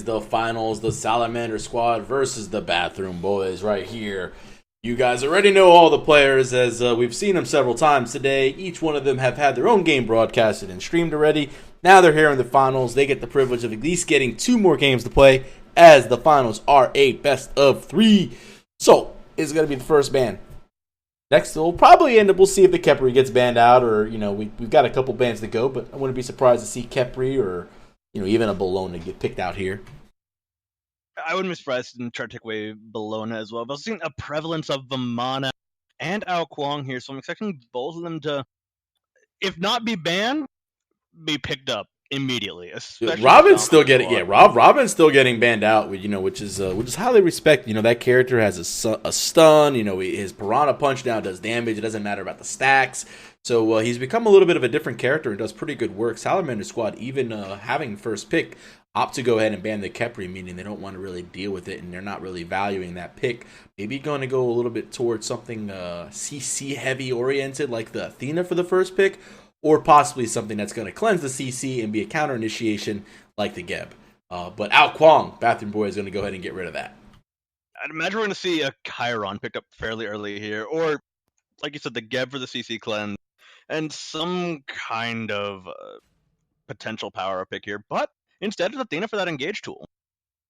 the finals, the Salamander squad versus the Bathroom Boys right here. You guys already know all the players as we've seen them several times today. Each one of them have had their own game broadcasted and streamed already. Now they're here in the finals. They get the privilege of at least getting 2 more games to play as the finals are a best of 3. So, it's going to be the first ban. Next, we'll probably we'll see if the Khepri gets banned out or, we've got a couple bans to go, but I wouldn't be surprised to see Khepri or, even a Bologna get picked out here. I wouldn't be surprised to try to take away Bologna as well. But I've seen a prevalence of Vamana and Ao Kwong here, so I'm expecting both of them to, if not be banned, be picked up immediately. Robin's still Robin's still getting banned out, which is highly respect. That character has a stun. His Piranha Punch now does damage. It doesn't matter about the stacks. So he's become a little bit of a different character and does pretty good work. Salamander squad, even having first pick, opt to go ahead and ban the Khepri, meaning they don't want to really deal with it and they're not really valuing that pick. Maybe going to go a little bit towards something CC heavy oriented like the Athena for the first pick, or possibly something that's going to cleanse the CC and be a counter initiation like the Geb. But Ao Kwong, Bathroom Boy, is going to go ahead and get rid of that. I'd imagine we're going to see a Chiron picked up fairly early here, or like you said, the Geb for the CC cleanse, and some kind of potential power pick here. But instead, it's Athena for that engage tool.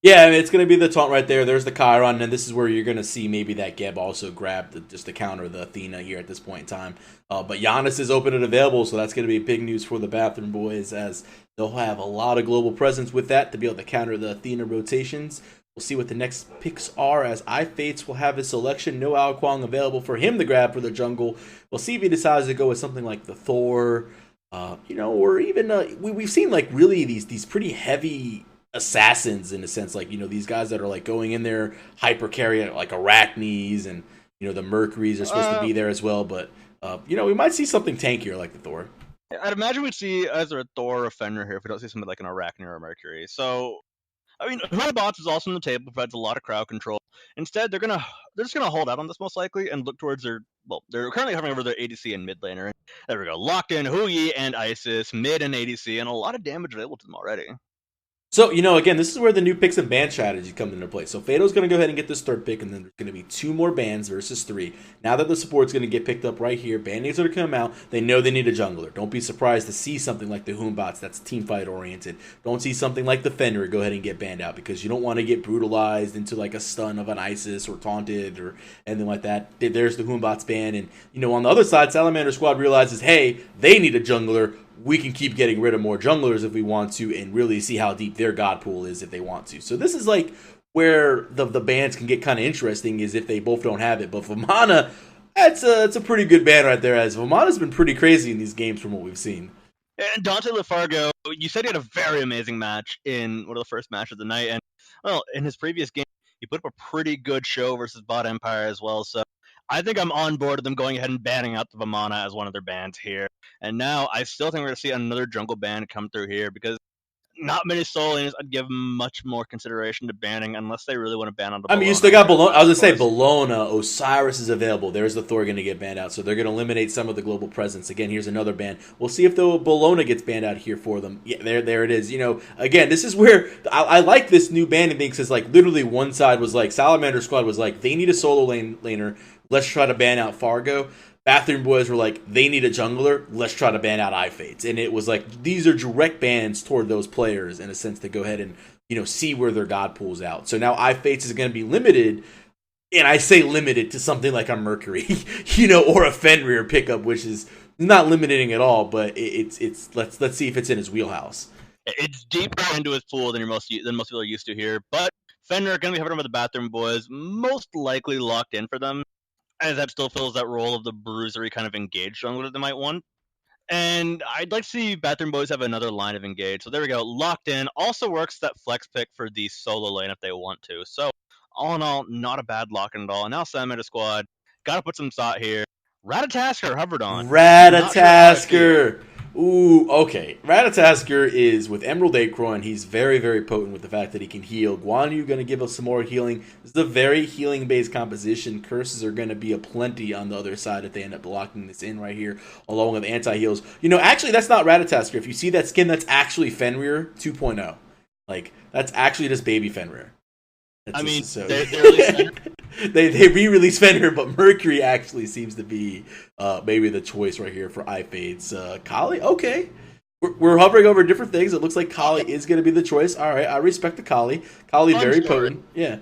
Yeah, it's going to be the taunt right there. There's the Chiron, and this is where you're going to see maybe that Geb also grab just to counter the Athena here at this point in time. But Giannis is open and available, so that's going to be big news for the Bathroom Boys as they'll have a lot of global presence with that to be able to counter the Athena rotations. We'll see what the next picks are as iFates will have his selection. No Ao Kwong available for him to grab for the jungle. We'll see if he decides to go with something like the Thor, or even we've seen like really these pretty heavy assassins in a sense, like these guys that are like going in there hyper carrying like Arachnes and the Mercuries are supposed to be there as well, but we might see something tankier like the Thor. I'd imagine we'd see either a Thor or a Fenrir here if we don't see something like an Arachne or a Mercury. So I mean, Bots is also on the table, provides a lot of crowd control. Instead, they're just gonna hold out on this most likely and look towards they're currently hovering over their ADC and mid laner. There we go, locked in Huyi and Isis, mid and ADC, and a lot of damage available to them already. So, again, this is where the new picks and ban strategy come into play. So, Fado's going to go ahead and get this third pick, and then there's going to be 2 more bans versus 3. Now that the support's going to get picked up right here, band-aids are going to come out. They know they need a jungler. Don't be surprised to see something like the Hoombots that's teamfight oriented. Don't see something like the Fenrir go ahead and get banned out because you don't want to get brutalized into like a stun of an Isis or taunted or anything like that. There's the Hoombots ban, and on the other side, Salamander squad realizes, hey, they need a jungler. We can keep getting rid of more junglers if we want to and really see how deep their god pool is if they want to. So this is like where the bands can get kind of interesting is if they both don't have it. But Vamana, it's a pretty good band right there as Vamana's been pretty crazy in these games from what we've seen. And Dante LaFargo, you said he had a very amazing match in one of the first matches of the night. And, well, in his previous game, he put up a pretty good show versus Bot Empire as well. So I think I'm on board with them going ahead and banning out the Vamana as one of their bans here. And now I still think we're going to see another jungle ban come through here because not many solo laners I'd give much more consideration to banning unless they really want to ban on the Bologna. You still got Bologna. I was going to say Bologna. Osiris is available. There's the Thor going to get banned out. So they're going to eliminate some of the global presence. Again, here's another ban. We'll see if the Bologna gets banned out here for them. Yeah, there it is. Again, this is where I like this new banning thing because like literally one side was like Salamander squad was like they need a solo laner. Let's try to ban out Fargo. Bathroom Boys were like, they need a jungler. Let's try to ban out iFates. And it was like, these are direct bans toward those players in a sense to go ahead and, see where their god pool's out. So now iFates is going to be limited. And I say limited to something like a Mercury, or a Fenrir pickup, which is not limiting at all. But it's let's see if it's in his wheelhouse. It's deeper into his pool than most people are used to here. But Fenrir going to be hovering over the Bathroom Boys, most likely locked in for them. As that still fills that role of the bruisery kind of engaged jungler that they might want. And I'd like to see Bathroom Boys have another line of engage. So there we go. Locked in. Also works that flex pick for the solo lane if they want to. So all in all, not a bad lock-in at all. And now Salamander squad. Got to put some thought here. Ratatasker hovered on. Ratatasker. Ooh, okay. Ratatasker is with Emerald Acorn. He's very, very potent with the fact that he can heal. Guan Yu going to give us some more healing. This is a very healing-based composition. Curses are going to be aplenty on the other side if they end up locking this in right here, along with anti-heals. Actually, that's not Ratatasker. If you see that skin, that's actually Fenrir 2.0. Like that's actually just baby Fenrir. That's I mean, just so they released Fenrir. they re-released Fenrir, but Mercury actually seems to be maybe the choice right here for iFade's Kali. Okay, we're hovering over different things. It looks like Kali is going to be the choice. All right, I respect the Kali. Kali Fun very story. potent. Yeah.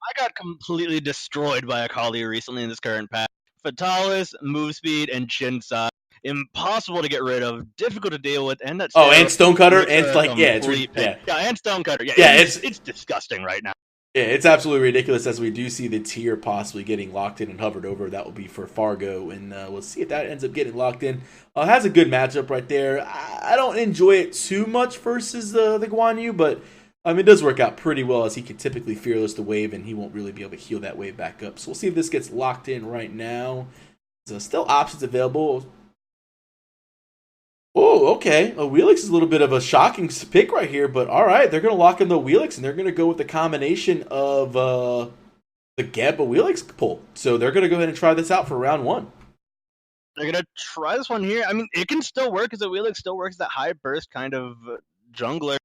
I got completely destroyed by a Kali recently in this current pack. Fatalis, move speed, and chin size. Impossible to get rid of, difficult to deal with, and that Oh, and Sarah Stonecutter, makes and her a like yeah, it's complete pain. yeah, Yeah, and Stonecutter. Yeah, yeah, it's disgusting right now. yeah, it's absolutely ridiculous as we do see the tier possibly getting locked in and hovered over. That will be for Fargo, and we'll see if that ends up getting locked in. Has a good matchup right there. I don't enjoy it too much versus the Guan Yu, but it does work out pretty well as he can typically fearless the wave, and he won't really be able to heal that wave back up. So we'll see if this gets locked in right now. So still options available. Oh, okay. Wheelix is a little bit of a shocking pick right here, but all right, they're going to lock in the Wheelix, and they're going to go with the combination of the Geb Wheelix pull. So they're going to go ahead and try this out for round one. They're gonna try this one here. I mean, it can still work as a Wheelix still works that high burst kind of jungler.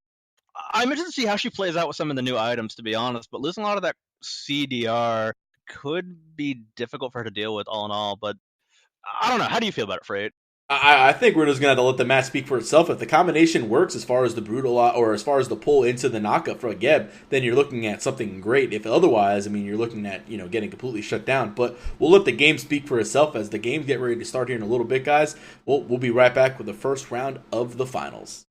I'm interested to see how she plays out with some of the new items, to be honest. But losing a lot of that CDR could be difficult for her to deal with, all in all. But I don't know. How do you feel about it, Freight? I think we're just going to have to let the match speak for itself. If the combination works as far as the brutal or as far as the pull into the knockup for a Geb, then you're looking at something great. If otherwise, you're looking at getting completely shut down. But we'll let the game speak for itself as the games get ready to start here in a little bit, guys. We'll be right back with the first round of the finals.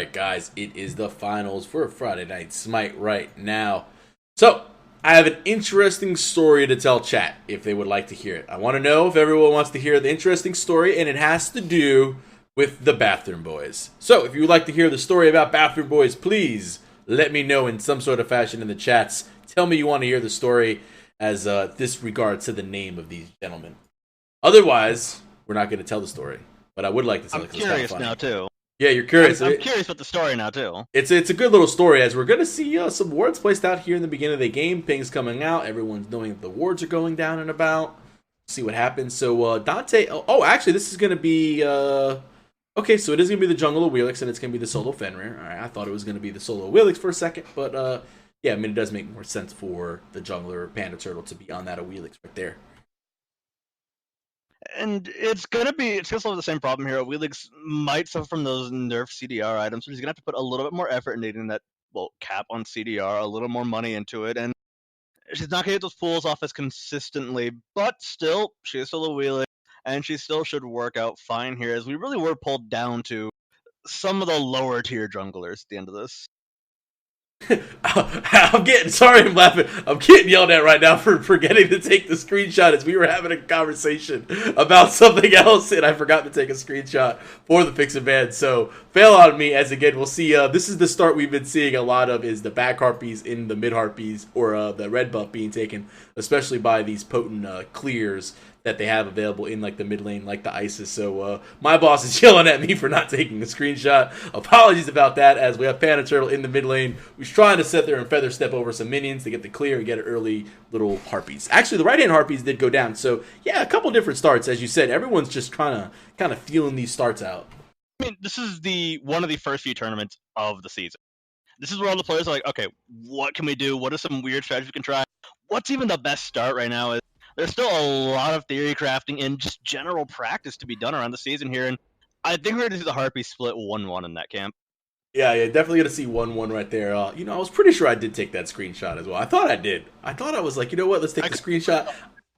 right, guys, it is the finals for Friday Night Smite right now. So, I have an interesting story to tell chat if they would like to hear it. I want to know if everyone wants to hear the interesting story, and it has to do with the Bathroom Boys. So, if you would like to hear the story about Bathroom Boys, please let me know in some sort of fashion in the chats. Tell me you want to hear the story as this regards to the name of these gentlemen. Otherwise, we're not going to tell the story. But I would like to tell it. I'm curious now too. Yeah, you're curious. I'm curious about the story now too. It's a good little story as we're going to see some wards placed out here in the beginning of the game. Pings coming out. Everyone's knowing that the wards are going down and about. See what happens. So Dante. Oh, actually, this is going to be. Okay, so it is going to be the jungle of Wheelix, and it's going to be the solo Fenrir. All right, I thought it was going to be the solo Wheelix for a second, but yeah, I mean, it does make more sense for the jungler Panda Turtle to be on that Wheelix right there. And it's gonna still have the same problem here. Wheelix might suffer from those nerf CDR items, so he's gonna have to put a little bit more effort in needing that cap on CDR, a little more money into it, and she's not gonna get those pulls off as consistently, but still, she is still a Wheelix, and she still should work out fine here, as we really were pulled down to some of the lower tier junglers at the end of this. I'm laughing. I'm getting yelled at right now for forgetting to take the screenshot as we were having a conversation about something else, and I forgot to take a screenshot for the Pix and Ban. So, fail on me, as again, we'll see. This is the start we've been seeing a lot of, is the back harpies in the mid harpies, or the red buff being taken, especially by these potent clears that they have available in like the mid lane, like the Isis. So my boss is yelling at me for not taking a screenshot. Apologies about that, as we have Panda Turtle in the mid lane, who's trying to sit there and feather step over some minions to get the clear and get early little harpies. Actually, the right hand harpies did go down. So yeah, a couple different starts, as you said. Everyone's just kind of feeling these starts out. I mean, this is one of the first few tournaments of the season. This is where all the players are like, okay, what can we do? What are some weird strategies we can try? What's even the best start right now? Is there's still a lot of theory crafting and just general practice to be done around the season here, and I think we're going to see the Harpy split 1-1 in that camp. Yeah, definitely going to see 1-1 right there. I was pretty sure I did take that screenshot as well. I thought I did. I thought I was like, you know what, let's take the screenshot.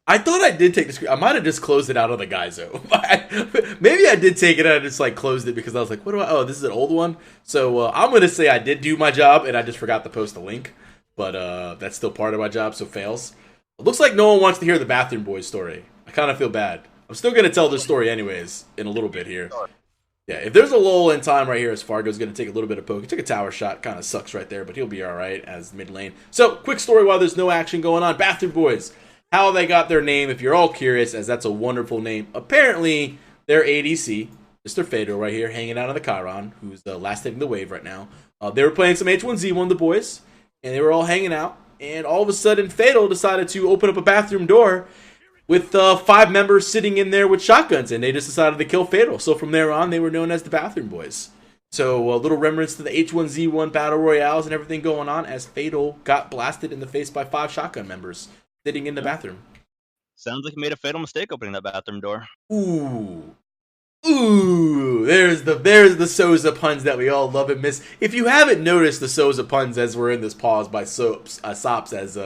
I thought I did take the screen. I might have just closed it out of the Geyzo. Maybe I did take it and I just like closed it because I was like, oh, this is an old one. So I'm going to say I did do my job and I just forgot to post the link. But that's still part of my job, so fails. It looks like no one wants to hear the Bathroom Boys story. I kind of feel bad. I'm still going to tell this story anyways in a little bit here. Yeah, if there's a lull in time right here, as Fargo's going to take a little bit of poke. He took a tower shot. Kind of sucks right there, but he'll be all right as mid lane. So, quick story while there's no action going on. Bathroom Boys. How they got their name, if you're all curious, as that's a wonderful name. Apparently, their ADC, Mr. Fado right here, hanging out on the Chiron, who's last taking the wave right now. They were playing some H1Z1, the boys, and they were all hanging out. And all of a sudden, Fatal decided to open up a bathroom door with 5 members sitting in there with shotguns, and they just decided to kill Fatal. So from there on, they were known as the Bathroom Boys. So a little remembrance to the H1Z1 Battle Royales and everything going on, as Fatal got blasted in the face by 5 shotgun members sitting in the bathroom. Sounds like you made a fatal mistake opening that bathroom door. Ooh, there's the Souza puns that we all love and miss. If you haven't noticed the Souza puns as we're in this pause by Sops as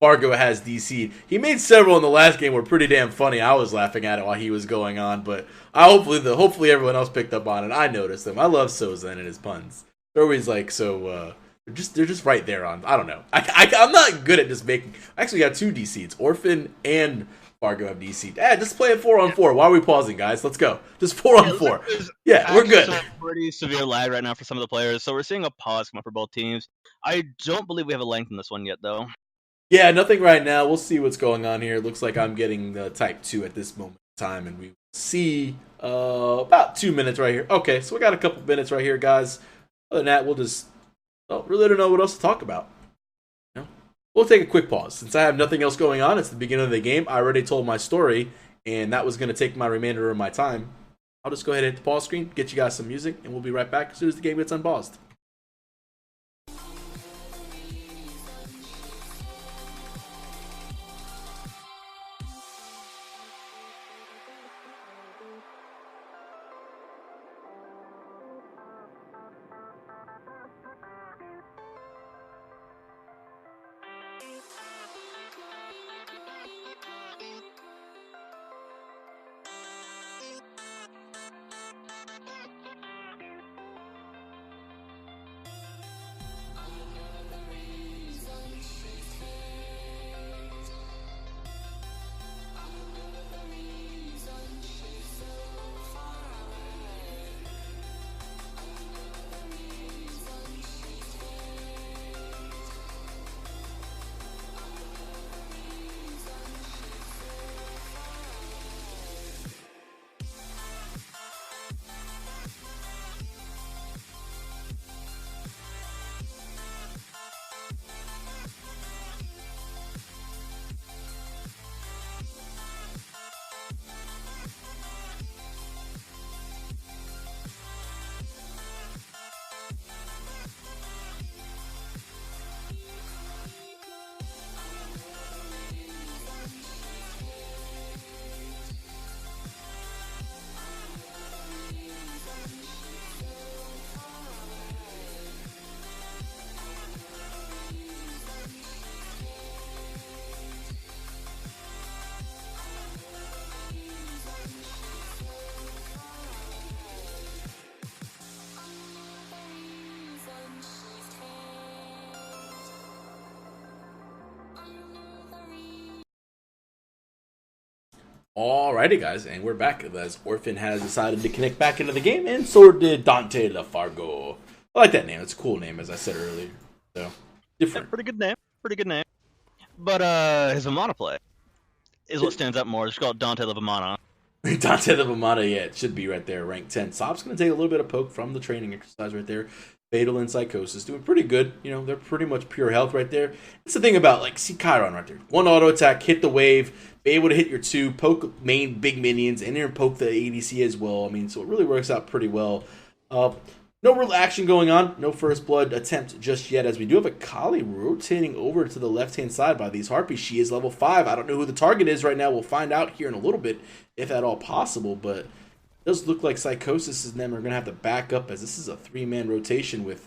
Fargo has DC'd, he made several in the last game were pretty damn funny. I was laughing at it while he was going on, but hopefully everyone else picked up on it. I noticed them. I love Souza and his puns. They're always like so. They're just right there on. I don't know. I'm not good at just making. I actually got 2 DC'd. Orphan and Fargo have DC'd. Just play it 4-on-4. Why are we pausing, guys? Let's go. Just 4-on-4. Yeah, we're good. Pretty severe lag right now for some of the players, so we're seeing a pause come up for both teams. I don't believe we have a length in this one yet, though. Yeah, nothing right now. We'll see what's going on here. It looks like I'm getting the type 2 at this moment in time, and we see about 2 minutes right here. Okay, so we got a couple minutes right here, guys. Other than that, we'll just really don't know what else to talk about. We'll take a quick pause. Since I have nothing else going on, it's the beginning of the game. I already told my story, and that was going to take my remainder of my time. I'll just go ahead and hit the pause screen, get you guys some music, and we'll be right back as soon as the game gets unpaused. Alrighty, guys, and we're back as Orphan has decided to connect back into the game, and so did Dante LaFargo. I like that name. It's a cool name, as I said earlier. So, different. Yeah, pretty good name. Pretty good name. But his Vamana play is what stands out more. It's called Dante LaVamana. Dante LaVamana, yeah, it should be right there, rank 10. Sop's going to take a little bit of poke from the training exercise right there. Fatal and Psychosis doing pretty good. You know, they're pretty much pure health right there. That's the thing about, like, see Chiron right there. One auto attack, hit the wave, be able to hit your 2, poke main big minions, and then poke the ADC as well. I mean, so it really works out pretty well. No real action going on. No first blood attempt just yet, as we do have a Kali rotating over to the left-hand side by these Harpies. She is level 5. I don't know who the target is right now. We'll find out here in a little bit, if at all possible, but it does look like Psychosis and them are going to have to back up, as this is a 3-man rotation with...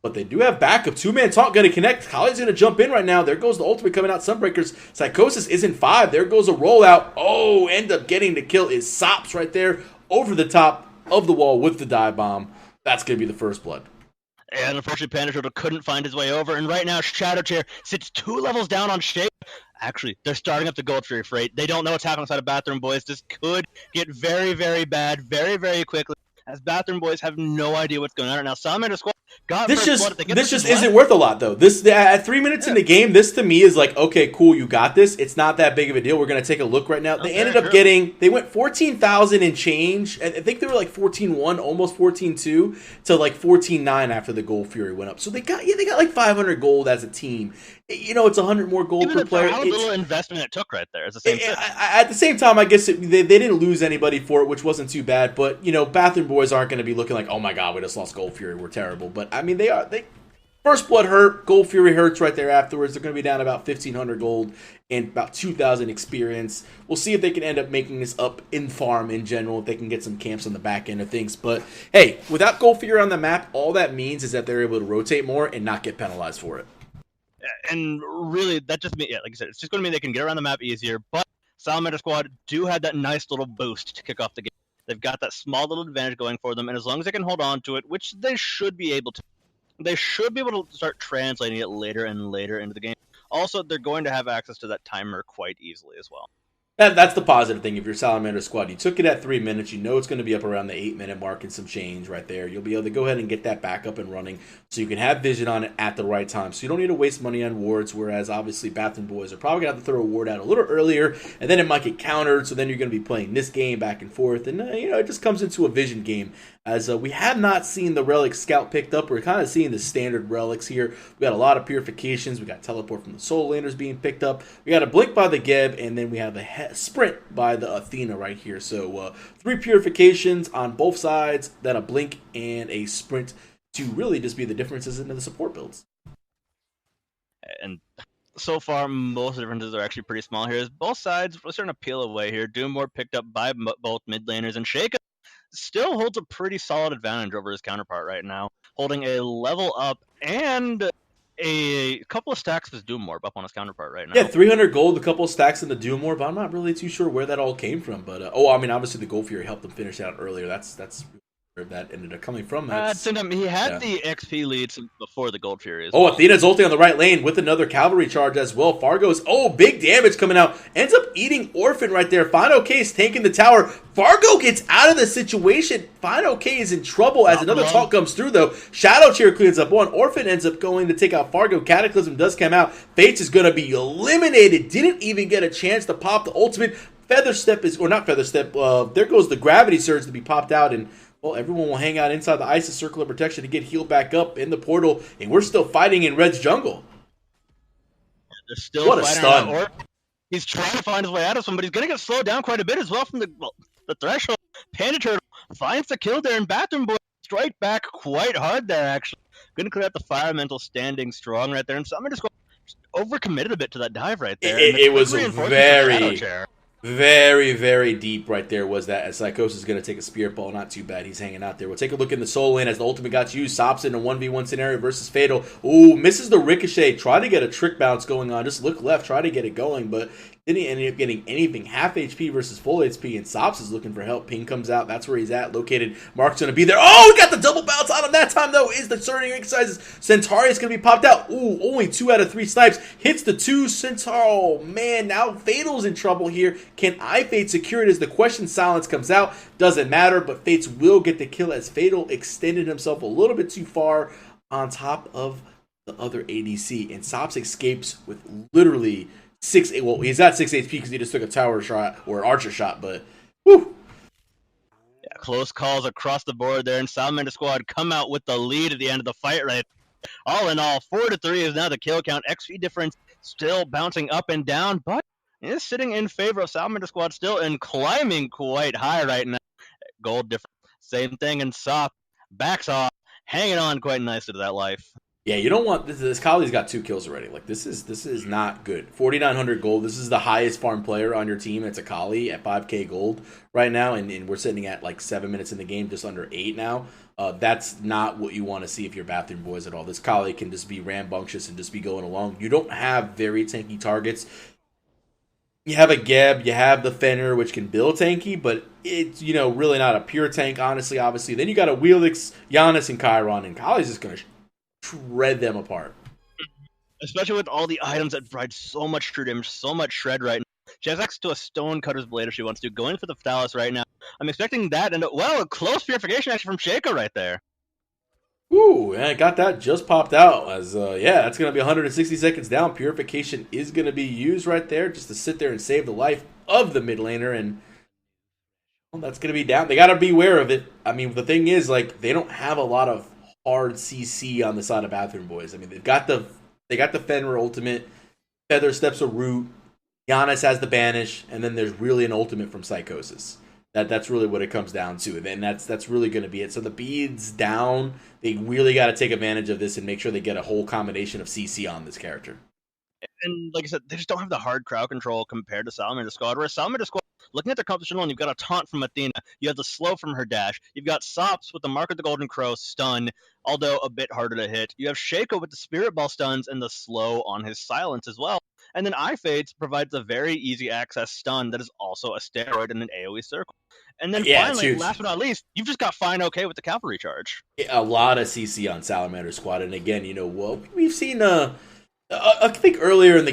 But they do have backup. 2-man taunt going to connect. Kali's going to jump in right now. There goes the ultimate coming out. Sunbreakers. Psychosis isn't 5. There goes a rollout. Oh, end up getting the kill is Sops right there over the top of the wall with the dive bomb. That's going to be the first blood. And unfortunately, Panda Turtle couldn't find his way over. And right now, Shadow Chair sits 2 levels down on Shape. Actually, they're starting up the Gold Fury Freight. They don't know what's happening inside of Bathroom Boys. This could get very, very bad very, very quickly, as Bathroom Boys have no idea what's going on right now. Salamander squad got This first blood. just isn't worth a lot, though. This at 3 minutes in the game, this to me is like, okay, cool, you got this. It's not that big of a deal. We're going to take a look right now. They ended up getting, they went 14,000 and change. I think they were like 14-1, almost 14-2, to like 14-9 after the Gold Fury went up. So they got like 500 gold as a team. You know, it's 100 more gold per player. How little investment it took right there. It's the same thing. At the same time, I guess they didn't lose anybody for it, which wasn't too bad. But, you know, Bathroom Boys aren't going to be looking like, oh my god, we just lost Gold Fury, we're terrible. But, I mean, they First Blood hurt, Gold Fury hurts right there afterwards. They're going to be down about 1,500 gold and about 2,000 experience. We'll see if they can end up making this up in farm in general, if they can get some camps on the back end of things. But, hey, without Gold Fury on the map, all that means is that they're able to rotate more and not get penalized for it. And really, that just means, yeah, like I said, it's just going to mean they can get around the map easier. But Salamander squad do have that nice little boost to kick off the game. They've got that small little advantage going for them, and as long as they can hold on to it, which they should be able to, they should be able to start translating it later and later into the game. Also, they're going to have access to that timer quite easily as well. That's the positive thing. If you're Salamander squad, you took it at 3 minutes. You know it's going to be up around the 8-minute mark and some change right there. You'll be able to go ahead and get that back up and running, so you can have vision on it at the right time. So you don't need to waste money on wards. Whereas obviously Bathroom Boys are probably going to have to throw a ward out a little earlier, and then it might get countered. So then you're going to be playing this game back and forth, and you know, it just comes into a vision game. As we have not seen the Relic Scout picked up. We're kind of seeing the standard relics here. We got a lot of purifications. We got Teleport from the Soul Landers being picked up. We got a Blink by the Geb, and then we have a Sprint by the Athena right here. So 3 purifications on both sides, then a Blink and a Sprint to really just be the differences in the support builds. And so far, most of the differences are actually pretty small here. As both sides are starting to peel away here. Doomore picked up by both mid laners, and Shake still holds a pretty solid advantage over his counterpart right now, holding a level up and a couple of stacks of his Doom Orb up on his counterpart right now. Yeah, 300 gold, a couple of stacks in the Doom Orb. I'm not really too sure where that all came from, but I mean, obviously the Gold Fury helped him finish out earlier. That's where that ended up coming from. He had the XP leads before the Gold Fury. Well. Athena's ulting on the right lane with another cavalry charge as well. Fargo's, big damage coming out. Ends up eating Orphan right there. Final Case tanking the tower. Fargo gets out of the situation. Final K is in trouble as another talk comes through, though. Shadow Chair cleans up one. Orphan ends up going to take out Fargo. Cataclysm does come out. Fates is going to be eliminated. Didn't even get a chance to pop the ultimate. Feather Step is, or not Feather Step, there goes the Gravity Surge to be popped out, and well, everyone will hang out inside the Isis Circle of Protection to get healed back up in the portal, and we're still fighting in Red's jungle. They're still what a stun. Or he's trying to find his way out of some, but he's going to get slowed down quite a bit as well from the threshold. Panda Turtle finds the kill there, and Bathroom Boy strike back quite hard there, actually. Going to clear out the Fire Elemental standing strong right there, and Summer just overcommitted a bit to that dive right there. It was very, very deep right there was that, as Psychosis is going to take a Spirit Ball. Not too bad. He's hanging out there. We'll take a look in the Soul Lane as the ultimate got used. Sops in a 1v1 scenario versus Fatal. Ooh, misses the Ricochet. Try to get a trick bounce going on. Just look left. Try to get it going, but Then he ended up getting anything half HP versus full HP, and Sops is looking for help. Ping comes out. That's where he's at, located. Mark's going to be there. Oh, he got the double bounce on him that time, though. Is the starting exercises. Centauri is going to be popped out. Ooh, only 2 out of 3 snipes. Hits the 2. Centauri, oh, man, now Fatal's in trouble here. Can iFate secure it as the question silence comes out? Doesn't matter, but Fates will get the kill as Fatal extended himself a little bit too far on top of the other ADC. And Sops escapes with literally... well, he's at 6 HP because he just took a tower shot or an archer shot, but whew. Yeah, close calls across the board there, and Salamander squad come out with the lead at the end of the fight right. All in all, 4-3 is now the kill count. XP difference still bouncing up and down, but is sitting in favor of Salamander squad still and climbing quite high right now. Gold difference, same thing, and Sop backs off, hanging on quite nicely to that life. Yeah, you don't want this. Kali's got 2 kills already. Like this is not good. 4,900 gold. This is the highest farm player on your team. It's a Kali at 5k gold right now, and we're sitting at like 7 minutes in the game, just under 8 now. That's not what you want to see if you're Bathroom Boys at all. This Kali can just be rambunctious and just be going along. You don't have very tanky targets. You have a Geb, you have the Fenrir, which can build tanky, but it's, really not a pure tank, honestly, obviously. Then you got a Wheelix, Giannis, and Chiron, and Kali's just going to shred them apart. Especially with all the items that provide so much true damage, so much shred right now. She has access to a stone cutter's blade if she wants to. Going for the Phthalus right now. I'm expecting that, and a close purification action from Shaco right there. Ooh, and I got that just popped out. As that's going to be 160 seconds down. Purification is going to be used right there just to sit there and save the life of the mid laner, and that's going to be down. They got to be aware of it. I mean, the thing is, like, they don't have a lot of hard CC on the side of Bathroom Boys. I mean, they got the Fenrir ultimate, Feather Steps a root, Giannis has the banish, and then there's really an ultimate from Psychosis. That's really what it comes down to, and that's really going to be it. So the beads down, they really got to take advantage of this and make sure they get a whole combination of CC on this character. And like I said, they just don't have the hard crowd control compared to Salamander Squad. Whereas Salamander Squad, looking at their composition alone, you've got a taunt from Athena, you have the slow from her dash, you've got Sops with the Mark of the Golden Crow stun, although a bit harder to hit. You have Shaco with the Spirit Ball stuns and the slow on his silence as well. And then iFades provides a very easy access stun that is also a steroid and an AoE circle. And then finally, last but not least, you've just got fine okay with the cavalry charge. A lot of CC on Salamander Squad, and again, we've seen I think earlier in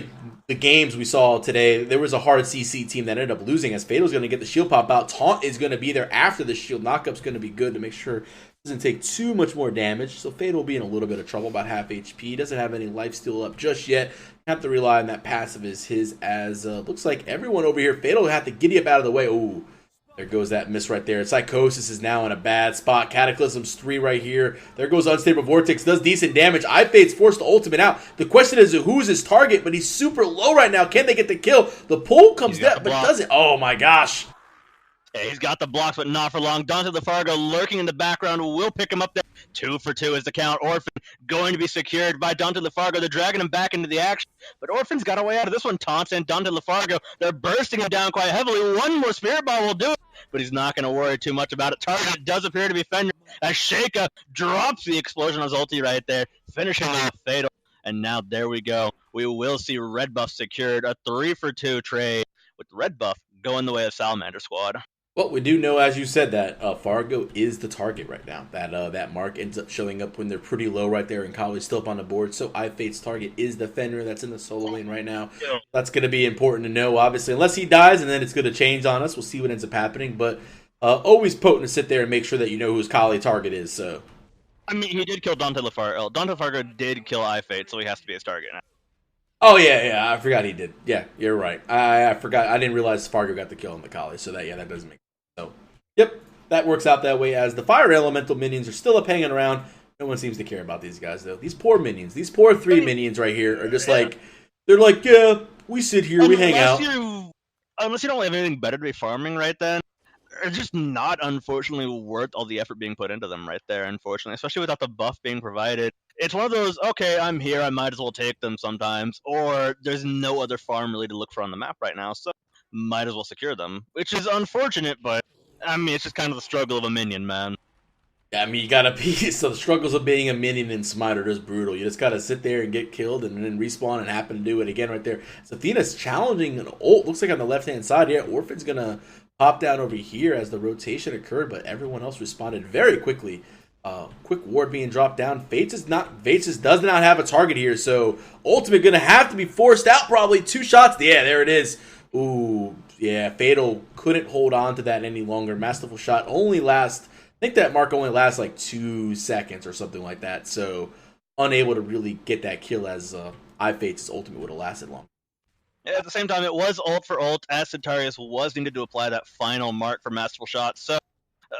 the games we saw today, there was a hard CC team that ended up losing as Fatal's going to get the shield pop out. Taunt is going to be there after the shield. Knockup's going to be good to make sure it doesn't take too much more damage. So Fatal will be in a little bit of trouble, about half HP. Doesn't have any life steal up just yet. Have to rely on that passive as his, as looks like everyone over here. Fatal will have to giddy up out of the way. Ooh. There goes that miss right there. Psychosis is now in a bad spot. Cataclysm's 3 right here. There goes Unstable Vortex. Does decent damage. iFade's forced the ultimate out. The question is who's his target, but he's super low right now. Can they get the kill? The pull comes down, but doesn't. Oh my gosh. Yeah, he's got the blocks, but not for long. Dante LaFargo lurking in the background will pick him up there. 2 for 2 is the count. Orphan going to be secured by Dante LaFargo. They're dragging him back into the action, but Orphan's got a way out of this one. Taunts and Dante LaFargo, they're bursting him down quite heavily. One more Spirit Ball will do it, but he's not going to worry too much about it. Target does appear to be Fenrir as Sheikah drops the explosion on his ulti right there, finishing off Fatal. And now there we go. We will see red buff secured. A 3 for 2 trade with red buff going the way of Salamander Squad. Well, we do know, as you said, that Fargo is the target right now. That mark ends up showing up when they're pretty low right there, and Kali's still up on the board. So iFate's target is the Fenrir that's in the solo lane right now. Yeah. That's going to be important to know, obviously. Unless he dies, and then it's going to change on us. We'll see what ends up happening. But always potent to sit there and make sure that you know whose Kali target is. So, I mean, he did kill Dante LaFargo. Dante LaFargo did kill iFate, so he has to be his target now. Oh, yeah, I forgot he did. Yeah, you're right. I forgot. I didn't realize Fargo got the kill on the Kali, so that doesn't make sense. So, yep, that works out that way, as the Fire Elemental minions are still up hanging around. No one seems to care about these guys, though. These poor minions, these poor 3 minions right here are just like, they're like, yeah, we sit here, we hang out. Unless you don't have anything better to be farming right then, they're just not, unfortunately, worth all the effort being put into them right there, unfortunately, especially without the buff being provided. It's one of those, okay, I'm here, I might as well take them sometimes, or there's no other farm really to look for on the map right now, so might as well secure them, which is unfortunate, but I mean, it's just kind of the struggle of a minion, man. I mean, you gotta be. So the struggles of being a minion in Smite are just brutal. You just gotta sit there and get killed and then respawn and happen to do it again right there. So Athena's challenging an ult. Looks like on the left hand side. Yeah, Orphan's gonna pop down over here as the rotation occurred, but everyone else responded very quickly. Quick ward being dropped down. Fates does not have a target here, so Ultimate gonna have to be forced out. Probably 2 shots. Yeah, there it is. Ooh, yeah. Fatal couldn't hold on to that any longer. Masterful shot only lasts. I think that mark only lasts like 2 seconds or something like that. So unable to really get that kill as iFate's ultimate would have lasted long. Yeah, at the same time, it was ult for ult as Centaurus was needed to apply that final mark for masterful shot. So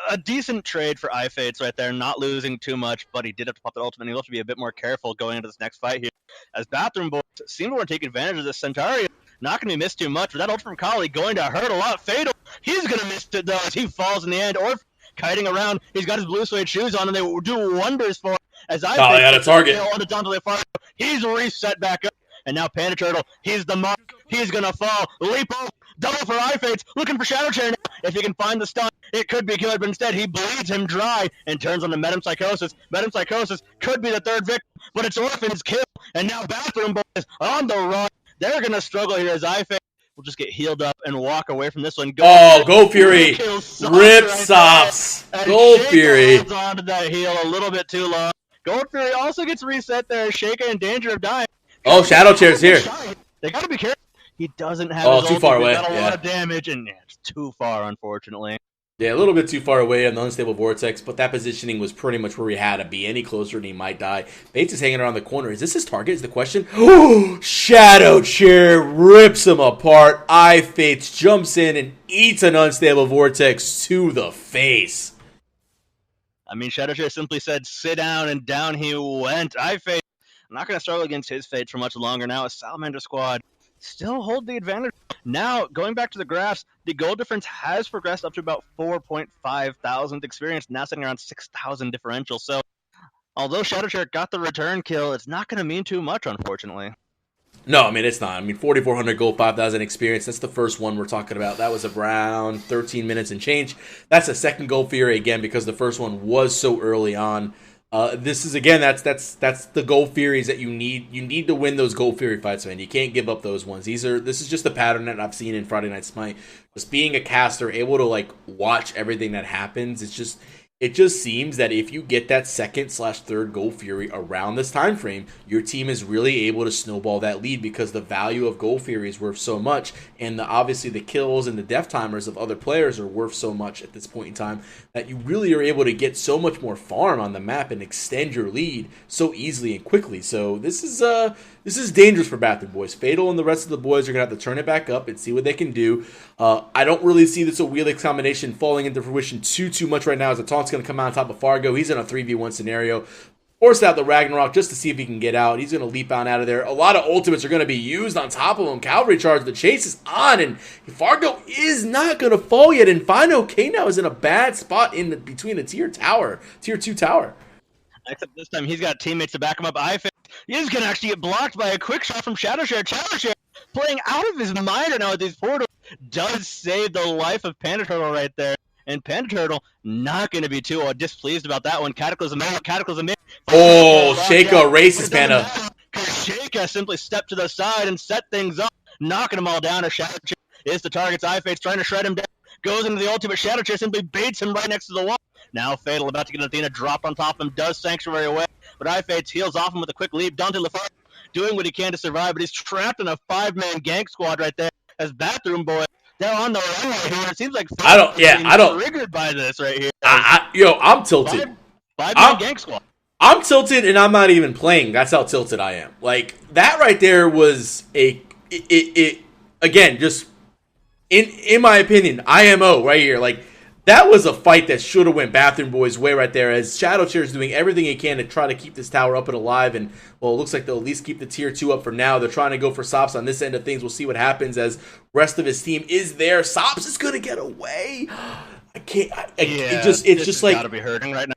a decent trade for iFates right there, not losing too much, but he did have to pop that ultimate, and he'll have to be a bit more careful going into this next fight here. As Bathroom Boys seem to want to take advantage of this. Centaurus not going to be missed too much, but that ult from Kali going to hurt a lot. Fatal, he's going to miss it though as he falls in the end. Or kiting around, he's got his blue suede shoes on, and they do wonders for him. As I got a target. He's reset back up, and now Panda Turtle, he's the mark. He's gonna fall. Leap over. Double for iFates, looking for Shadow Chair now. If he can find the stun, it could be good, but instead he bleeds him dry and turns on the Metempsychosis. Metempsychosis could be the third victim, but it's Orphan's kill, and now Bathroom Boys on the run. They're gonna struggle here as iFates will just get healed up and walk away from this one. Go Fury! Rip Sops! Gold Fury! Holds on to that heal a little bit too long. Gold Fury also gets reset there. Sheikah in danger of dying. Oh, Shadow Chair's here. They gotta be careful. He doesn't have his too far away. Got a lot of damage, and it's too far, unfortunately. Yeah, a little bit too far away on the unstable vortex, but that positioning was pretty much where he had to be. Any closer and he might die. Bates is hanging around the corner. Is this his target is the question? Shadow Chair rips him apart. iFates jumps in and eats an unstable vortex to the face. I mean, Shadow Chair simply said, sit down, and down he went. iFates not going to struggle against his fate for much longer now. A Salamander squad still hold the advantage. Now, going back to the graphs, the gold difference has progressed up to about 4.5 thousand experience, now sitting around 6,000 differential. So, although Shadow Chair got the return kill, it's not going to mean too much, unfortunately. No, I mean, it's not. I mean, 4,400 gold, 5,000 experience. That's the first one we're talking about. That was around 13 minutes and change. That's a second Gold Fury again because the first one was so early on. This is again, that's the Gold Furies that you need. You need to win those Gold Fury fights, man. You can't give up those ones. This is just a pattern that I've seen in Friday Night Smite. Just being a caster, able to like watch everything that happens. It just seems that if you get that second/third Gold Fury around this time frame, your team is really able to snowball that lead because the value of Gold Fury is worth so much, and obviously the kills and the death timers of other players are worth so much at this point in time that you really are able to get so much more farm on the map and extend your lead so easily and quickly. So this is dangerous for Bathroom Boys. Fatal and the rest of the boys are gonna have to turn it back up and see what they can do. I don't really see this Wheelix combination falling into fruition too much right now as the taunt's going to come out on top of Fargo. He's in a 3v1 scenario. Forced out the Ragnarok just to see if he can get out. He's going to leap out of there. A lot of ultimates are going to be used on top of him. Cavalry charge. The chase is on, and Fargo is not going to fall yet. And Fino K now is in a bad spot between the tier 2 tower. Except this time he's got teammates to back him up. He's going to actually get blocked by a quick shot from Shadow Share. Shadow Share playing out of his mind right now with these portals. Does save the life of Panda Turtle right there. And Panda Turtle not going to be too displeased about that one. Cataclysm out. Cataclysm in. Oh, Sheikah racist Panda. Sheikah simply stepped to the side and set things up, knocking them all down. A Shadow Chair is the target's iFates trying to shred him down. Goes into the ultimate. Shadow Chair simply baits him right next to the wall. Now Fatal about to get Athena dropped on top of him. Does Sanctuary away. But iFates heals off him with a quick leap. Dante LaFar doing what he can to survive, but he's trapped in a 5-man gank squad right there as Bathroom Boy. They're on the run right here. It seems like I don't triggered by this right here. I'm tilted. 5-man gank squad. I'm tilted and I'm not even playing. That's how tilted I am. Like that right there was again, just in my opinion, IMO right here. Like that was a fight that should have went Bathroom Boys' way right there as Shadow Chair is doing everything he can to try to keep this tower up and alive. And, well, it looks like they'll at least keep the tier 2 up for now. They're trying to go for Sops on this end of things. We'll see what happens as rest of his team is there. Sops is going to get away. I can't. It's just like. Gotta be hurting right now.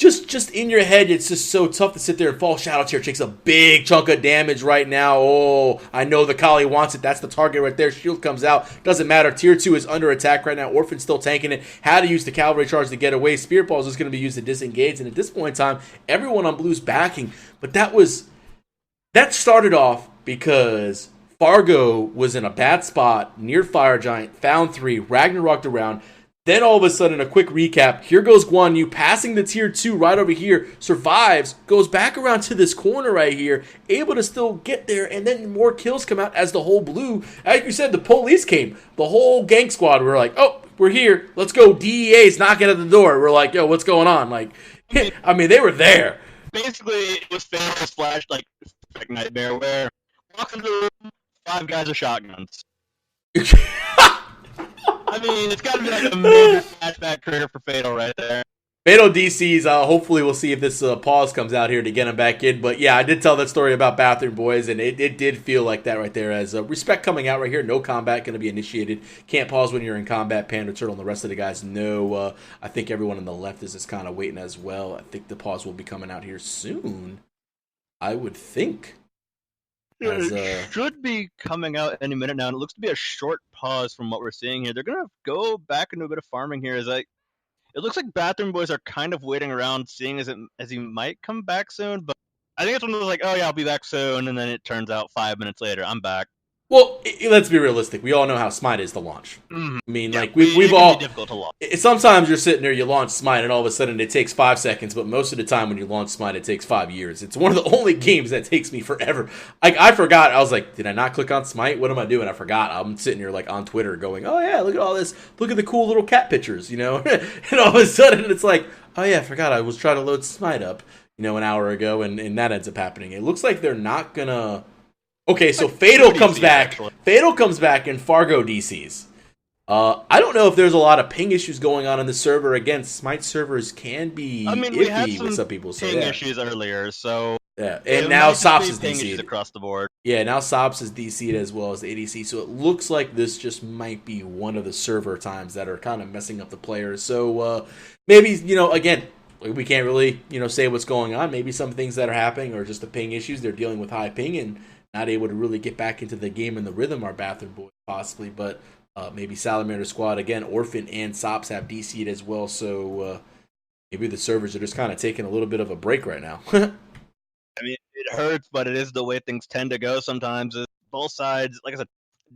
just in your head, it's just so tough to sit there and fall. Shadow Chair takes a big chunk of damage right now. Oh, I know the Kali wants it. That's the target right there. Shield comes out. Doesn't matter. Tier 2 is under attack right now. Orphan's still tanking it. Had to use the cavalry charge to get away. Spirit Ball is just going to be used to disengage. And at this point in time, everyone on Blue's backing. But that started off because Fargo was in a bad spot near Fire Giant, found 3, Ragnaroked around. Then all of a sudden, a quick recap. Here goes Guan Yu passing the tier 2 right over here. Survives, goes back around to this corner right here. Able to still get there, and then more kills come out as the whole Blue. Like you said, the police came. The whole gang squad were like, oh, we're here. Let's go. DEA's knocking at the door. We're like, yo, what's going on? Like, I mean, they were there. Basically, it was Fatal's flash, like, nightmare where walks into the room, 5 guys with shotguns. I mean, it's got to be like a major flashback trigger for Fatal right there. Fatal DCs, hopefully we'll see if this pause comes out here to get him back in. But yeah, I did tell that story about Bathroom Boys, and it did feel like that right there. As respect coming out right here, no combat going to be initiated. Can't pause when you're in combat. Panda Turtle and the rest of the guys know. I think everyone on the left is just kind of waiting as well. I think the pause will be coming out here soon. I would think. It should be coming out any minute now, and it looks to be a short pause from what we're seeing here. They're going to go back into a bit of farming here. It looks like Bathroom Boys are kind of waiting around, seeing as he might come back soon, but I think it's one of those like, oh yeah, I'll be back soon, and then it turns out 5 minutes later, I'm back. Well, let's be realistic. We all know how Smite is to launch. Mm-hmm. I mean, yeah, like we've all. Be difficult to launch. Sometimes you're sitting there, you launch Smite, and all of a sudden it takes 5 seconds. But most of the time, when you launch Smite, it takes 5 years. It's one of the only games that takes me forever. Like I forgot. I was like, did I not click on Smite? What am I doing? I forgot. I'm sitting here like on Twitter, going, oh yeah, look at all this. Look at the cool little cat pictures, you know. And all of a sudden, it's like, oh yeah, I forgot. I was trying to load Smite up, you know, an hour ago, and that ends up happening. It looks like they're not gonna. Okay, so Fatal comes back. Fatal comes back and Fargo DCs. I don't know if there's a lot of ping issues going on in the server. Again, Smite servers can be iffy with some people. Ping issues earlier, so yeah. And now Sops is DC'd across the board. Yeah, now Sops is DC'd as well as the ADC. So it looks like this just might be one of the server times that are kind of messing up the players. So maybe, you know, again, we can't really, you know, say what's going on. Maybe some things that are happening are just the ping issues. They're dealing with high ping and not able to really get back into the game and the rhythm, our Bathroom Boys possibly, but maybe Salamander squad, again, Orphan and Sops have DC'd as well, so maybe the servers are just kind of taking a little bit of a break right now. I mean, it hurts, but it is the way things tend to go sometimes. Both sides, like I said,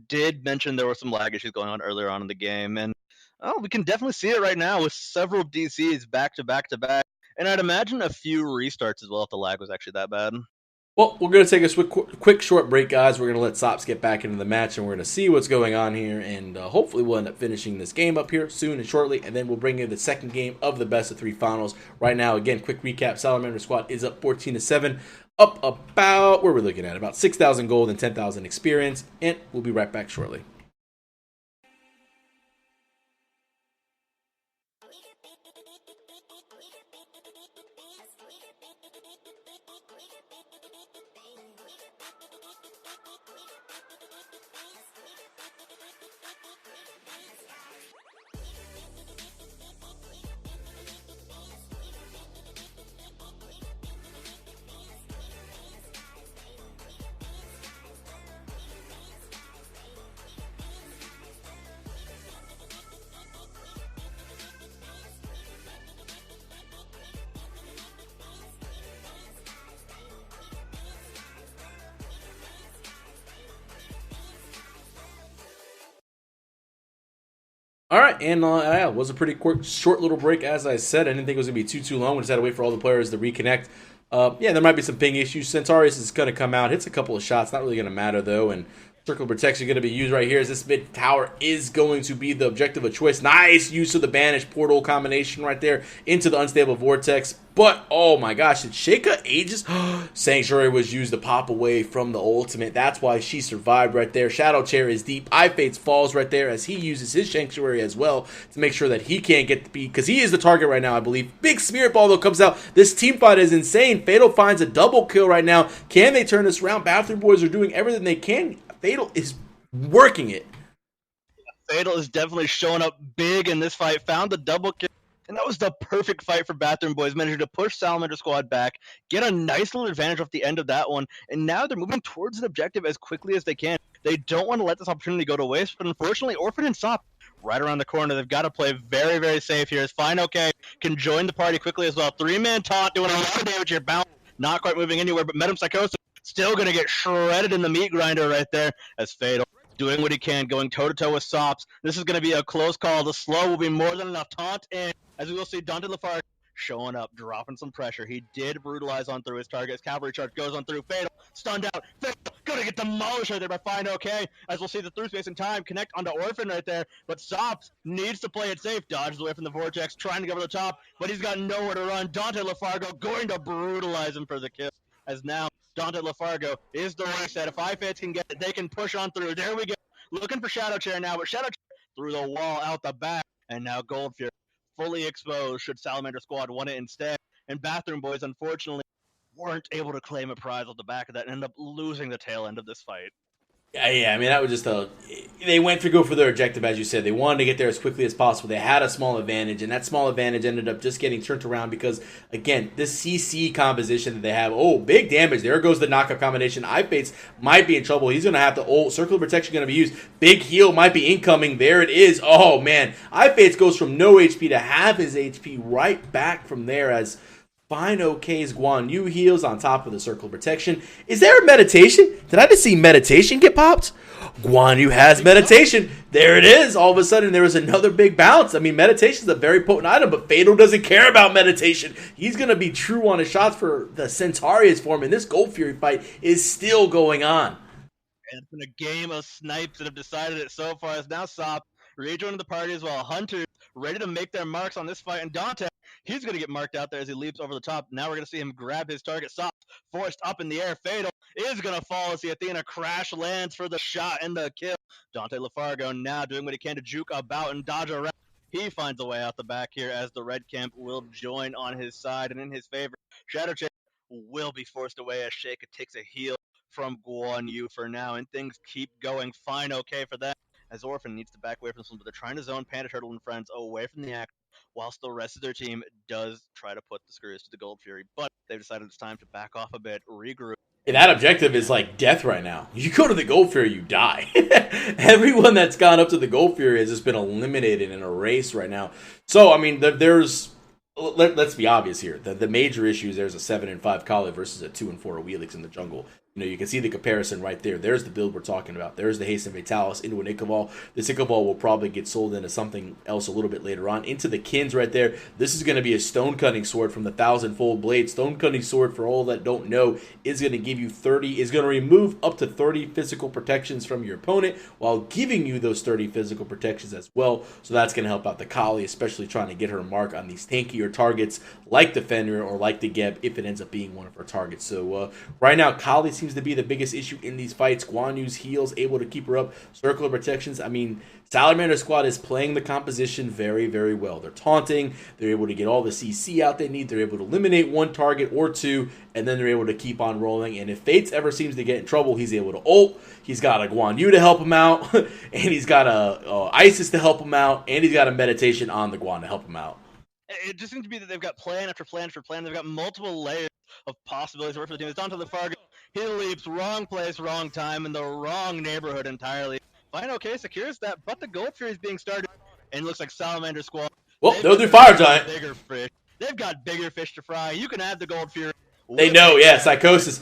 did mention there were some lag issues going on earlier on in the game, and we can definitely see it right now with several DCs back to back to back, and I'd imagine a few restarts as well if the lag was actually that bad. Well, we're going to take a quick short break, guys. We're going to let Sops get back into the match, and we're going to see what's going on here, and hopefully we'll end up finishing this game up here soon and shortly, and then we'll bring in the second game of the best-of-3 finals. Right now, again, quick recap, Salamander squad is up 14-7, up about, where we're looking at, about 6,000 gold and 10,000 experience, and we'll be right back shortly. All right, and yeah, it was a pretty short little break, as I said. I didn't think it was going to be too long. We just had to wait for all the players to reconnect. Yeah, there might be some ping issues. Centaurus is going to come out, hits a couple of shots. Not really going to matter, though, and Circle of Protection going to be used right here as this mid tower is going to be the objective of choice. Nice use of the Banish Portal combination right there into the Unstable Vortex. But, oh my gosh, did Sheikah Aegis? Sanctuary was used to pop away from the ultimate. That's why she survived right there. Shadow Chair is deep. Fates falls right there as he uses his Sanctuary as well to make sure that he can't get the beat, because he is the target right now, I believe. Big Spirit Ball, though, comes out. This team fight is insane. Fatal finds a double kill right now. Can they turn this around? Bathroom Boys are doing everything they can. Fatal is working it. Fatal is definitely showing up big in this fight. Found the double kill. And that was the perfect fight for Bathroom Boys, managing to push Salamander Squad back, get a nice little advantage off the end of that one, and now they're moving towards an objective as quickly as they can. They don't want to let this opportunity go to waste, but unfortunately, Orphan and Sop right around the corner. They've got to play very, very safe here. As Fine OK can join the party quickly as well. 3-man taunt, doing a lot of damage here. Bounce, not quite moving anywhere, but Metempsychosis still going to get shredded in the meat grinder right there as Fatal doing what he can, going toe-to-toe with Sops. This is going to be a close call. The slow will be more than enough. Taunt in, as we will see Dante Lafarge showing up, dropping some pressure. He did brutalize on through his target. His cavalry charge goes on through. Fatal, stunned out. Fatal, gonna get demolished right there by Fine OK. As we'll see the through space and time connect onto Orphan right there. But Sops needs to play it safe. Dodges away from the Vortex, trying to go over the top, but he's got nowhere to run. Dante Lafargo going to brutalize him for the kill. As now Dante Lafargo is the reset. If iFits can get it, they can push on through. There we go. Looking for Shadow Chair now, but Shadow Chair through the wall out the back. And now Gold Fury fully exposed should Salamander Squad want it instead. And Bathroom Boys, unfortunately, weren't able to claim a prize off the back of that and end up losing the tail end of this fight. Yeah, I mean, that was just they went to go for their objective, as you said. They wanted to get there as quickly as possible. They had a small advantage, and that small advantage ended up just getting turned around because, again, this CC composition that they have, big damage. There goes the knockup combination. iFates might be in trouble. He's going to have to, Circle of Protection going to be used. Big heal might be incoming. There it is. Oh, man. iFates goes from no HP to half his HP right back from there as Fine OK's Guan Yu heals on top of the Circle of Protection. Is there a meditation? Did I just see meditation get popped? Guan Yu has meditation. There it is. All of a sudden, there was another big bounce. I mean, meditation is a very potent item, but Fatal doesn't care about meditation. He's going to be true on his shots for the Centaurius form, and this Gold Fury fight is still going on. And it's been a game of snipes that have decided it so far. As now Sop rejoining the party as well. Hunters ready to make their marks on this fight, and Dante, he's going to get marked out there as he leaps over the top. Now we're going to see him grab his target. Sop forced up in the air. Fatal is going to fall as the Athena crash lands for the shot and the kill. Dante Lafargo now doing what he can to juke about and dodge around. He finds a way out the back here as the Red Camp will join on his side and in his favor. Shadow Chain will be forced away as Sheikah takes a heal from Guan Yu for now, and things keep going Fine OK for that, as Orphan needs to back away from this one, but they're trying to zone Panda Turtle and friends away from the action, whilst the rest of their team does try to put the screws to the Gold Fury, but they've decided it's time to back off a bit, regroup. And that objective is like death right now. You go to the Gold Fury, you die. Everyone that's gone up to the Gold Fury has just been eliminated in a race right now. So, I mean, let's be obvious here. The major issue is there's a 7-5 Kali versus a 2-4 Wheelix in the jungle. You know, you can see the comparison right there. There's the build we're talking about. There's the Hasten Fatalis into an Ichabod. This Ichabod will probably get sold into something else a little bit later on. Into the Kins right there. This is going to be a Stone Cutting Sword from the 1,000-fold Blade. Stone Cutting Sword, for all that don't know, is going to give you 30, is going to remove up to 30 physical protections from your opponent while giving you those 30 physical protections as well. So that's going to help out the Kali, especially trying to get her mark on these tankier targets like the Fenrir or like the Geb if it ends up being one of her targets. So right now, Kali seems to be the biggest issue in these fights. Guan Yu's heals able to keep her up. Circle of Protections. I mean, Salamander Squad is playing the composition very, very well. They're taunting. They're able to get all the CC out they need. They're able to eliminate one target or two, and then they're able to keep on rolling. And if Fates ever seems to get in trouble, he's able to ult. He's got a Guan Yu to help him out, and he's got a Isis to help him out, and he's got a meditation on the Guan to help him out. It just seems to be that they've got plan after plan after plan. They've got multiple layers of possibilities to work for the team. It's down to the Fargo. He leaps wrong place, wrong time, in the wrong neighborhood entirely. Fine, okay, secures that, but the Gold Fury is being started, and it looks like Salamander Squad. Well, they'll do Fire Giant. Bigger fish. They've got bigger fish to fry. You can have the Gold Fury. They know, yeah. Psychosis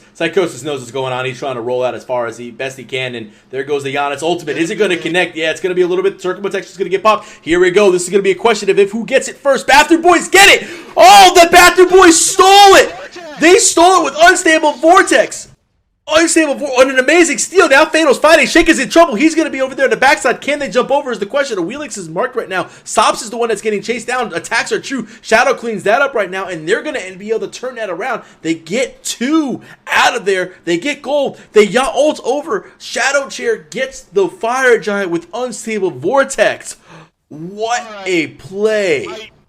knows what's going on. He's trying to roll out as far as best he can, and there goes the Giannis ultimate. Is it going to connect? Yeah, it's going to be a little bit. Circle Protection is going to get popped. Here we go. This is going to be a question of who gets it first. Bathroom Boys get it! Oh, the Bathroom Boys stole it! They stole it with Unstable Vortex. On an amazing steal. Now Fatal's fighting. Sheikah is in trouble. He's going to be over there on the backside. Can they jump over is the question. Wheelix is marked right now. Sops is the one that's getting chased down. Attacks are true. Shadow cleans that up right now, and they're going to be able to turn that around. They get 2 out of there. They get gold. They ult over. Shadow Chair gets the Fire Giant with Unstable Vortex. What a play.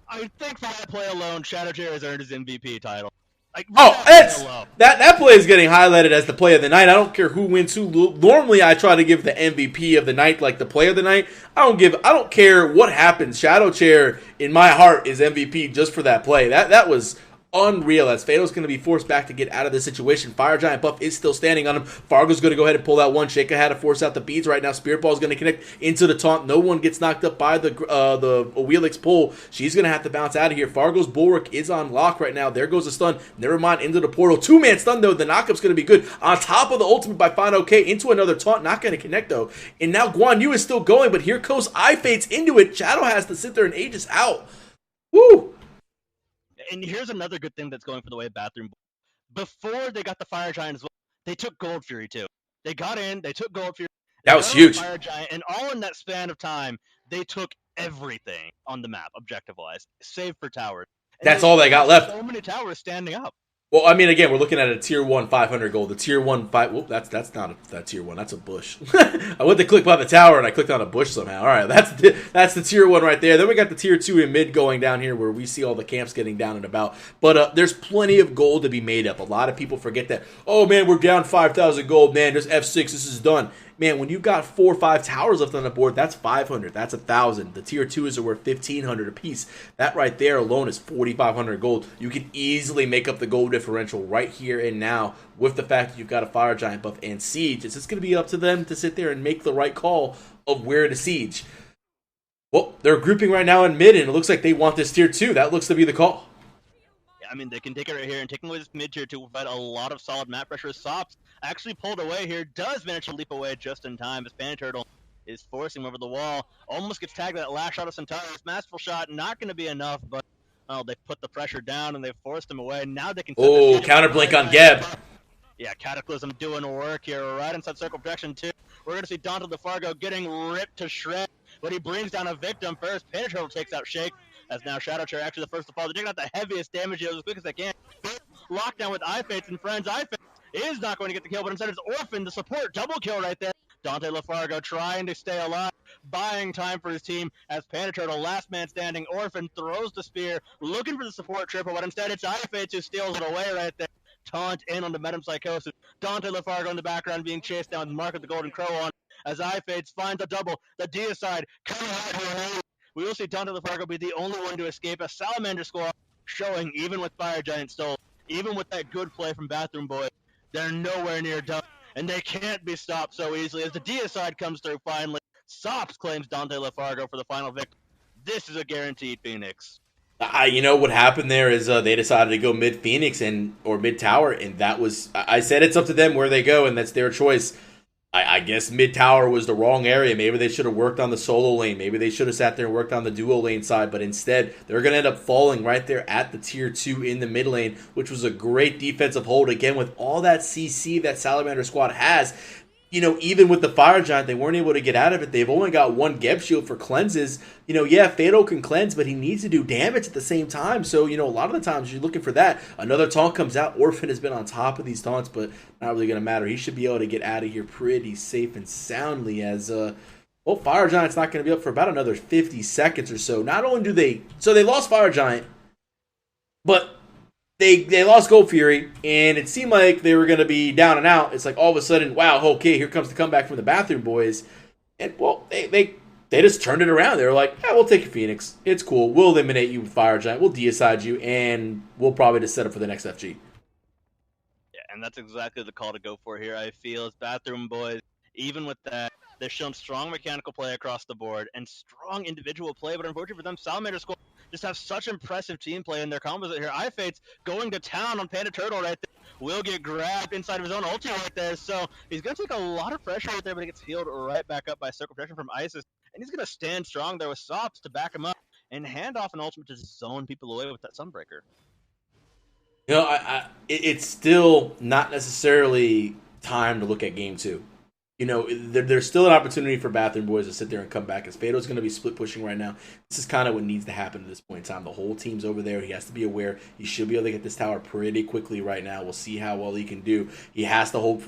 I think for that play alone, Shadow Chair has earned his MVP title. Like, Oh, that low. that play is getting highlighted as the play of the night. I don't care who wins who. Normally, I try to give the MVP of the night, like the play of the night. I don't care what happens. Shadow Chair in my heart is MVP just for that play. That was unreal, as Fatal's going to be forced back to get out of this situation. Fire Giant buff is still standing on him. Fargo's going to go ahead and pull that one. Sheikah had to force out the beads right now. Spirit Ball is going to connect into the taunt. No one gets knocked up by the Wheelix pull. She's going to have to bounce out of here. Fargo's Bulwark is on lock right now. There goes the stun. Never mind, into the portal. Two-man stun, though. The knockup's going to be good. On top of the ultimate by Final K into another taunt. Not going to connect, though. And now Guan Yu is still going, but here goes I-Fates into it. Shadow has to sit there and Aegis out. Woo! And here's another good thing that's going for the way Bathroom. Before they got the Fire Giant as well, they took Gold Fury too. They got in, they took Gold Fury. That was huge. Fire Giant, and all in that span of time, they took everything on the map, objective-wise, save for towers. And that's all they got left. So many towers standing up. Well, I mean, again, we're looking at a tier 1 500 gold. The tier 1 5... Whoop, that's not that tier 1. That's a bush. I went to click by the tower, and I clicked on a bush somehow. All right, that's the tier 1 right there. Then we got the tier 2 in mid going down here, where we see all the camps getting down and about. But there's plenty of gold to be made up. A lot of people forget that, oh, man, we're down 5,000 gold. Man, just F6, this is done. Man, when you've got 4 or 5 towers left on the board, that's 500. That's 1,000. The tier 2s are worth 1,500 apiece. That right there alone is 4,500 gold. You can easily make up the gold differential right here and now with the fact that you've got a Fire Giant buff and Siege. It's just going to be up to them to sit there and make the right call of where to siege. Well, they're grouping right now in mid, and it looks like they want this tier 2. That looks to be the call. I mean, they can take it right here and taking away this mid-tier to provide a lot of solid map pressure. Sops actually pulled away here, does manage to leap away just in time as Panda Turtle is forcing him over the wall. Almost gets tagged by that last shot of Centaurus. Masterful shot, not going to be enough, but well, they put the pressure down and they forced him away. Now they can... Oh, counter blink on Geb. Yeah, Cataclysm doing work here right inside circle protection too. We're going to see Dante LaFargo getting ripped to shred, but he brings down a victim first. Panda Turtle takes out Shake. As now Shadow Chair actually the first to fall. They're taking out the heaviest damage as quick as they can. Lockdown with I-Fates and friends. I-Fates is not going to get the kill, but instead it's Orphan, the support. Double kill right there. Dante LaFargo trying to stay alive, buying time for his team as Panda Turtle, last man standing. Orphan throws the spear, looking for the support triple, but instead it's I-Fates who steals it away right there. Taunt in on the Metempsychosis. Dante LaFargo in the background being chased down with Mark of the Golden Crow on as I-Fates finds a double. The deicide coming out here. We will see Dante LaFargo be the only one to escape a Salamander squad, showing even with Fire Giant stole, even with that good play from Bathroom Boy, they're nowhere near done, and they can't be stopped so easily as the deicide comes through finally. Sops claims Dante LaFargo for the final victory. This is a guaranteed Phoenix. You know what happened there is they decided to go mid Phoenix or mid tower, and that was, I said it's up to them where they go, and that's their choice. I guess mid tower was the wrong area. Maybe they should have worked on the solo lane. Maybe they should have sat there and worked on the duo lane side. But instead, they're going to end up falling right there at the tier 2 in the mid lane, which was a great defensive hold. Again, with all that CC that Salamander squad has, you know, even with the Fire Giant, they weren't able to get out of it. They've only got one Geb shield for cleanses. You know, yeah, Fatal can cleanse, but he needs to do damage at the same time. So, you know, a lot of the times you're looking for that. Another taunt comes out. Orphan has been on top of these taunts, but not really going to matter. He should be able to get out of here pretty safe and soundly as, well, Fire Giant's not going to be up for about another 50 seconds or so. Not only do they... So they lost Fire Giant, but... They lost Gold Fury, and it seemed like they were going to be down and out. It's like all of a sudden, wow, okay, here comes the comeback from the Bathroom Boys. And, well, they just turned it around. They were like, yeah, we'll take your Phoenix. It's cool. We'll eliminate you with Fire Giant. We'll deicide you, and we'll probably just set up for the next FG. Yeah, and that's exactly the call to go for here, I feel, as Bathroom Boys, even with that, they've shown strong mechanical play across the board and strong individual play, but unfortunately for them, Salamander Squad just have such impressive team play in their combos here. I-Fates going to town on Panda Turtle right there. Will get grabbed inside of his own ulti right there, so he's going to take a lot of pressure right there, but he gets healed right back up by Circle Protection from Isis, and he's going to stand strong there with Sops to back him up and hand off an ultimate to zone people away with that Sunbreaker. You know, it's still not necessarily time to look at Game 2. you know, there's still an opportunity for Bathroom Boys to sit there and come back. As Fado's going to be split pushing right now. This is kind of what needs to happen at this point in time. The whole team's over there. He has to be aware. He should be able to get this tower pretty quickly right now. We'll see how well he can do. He has to hope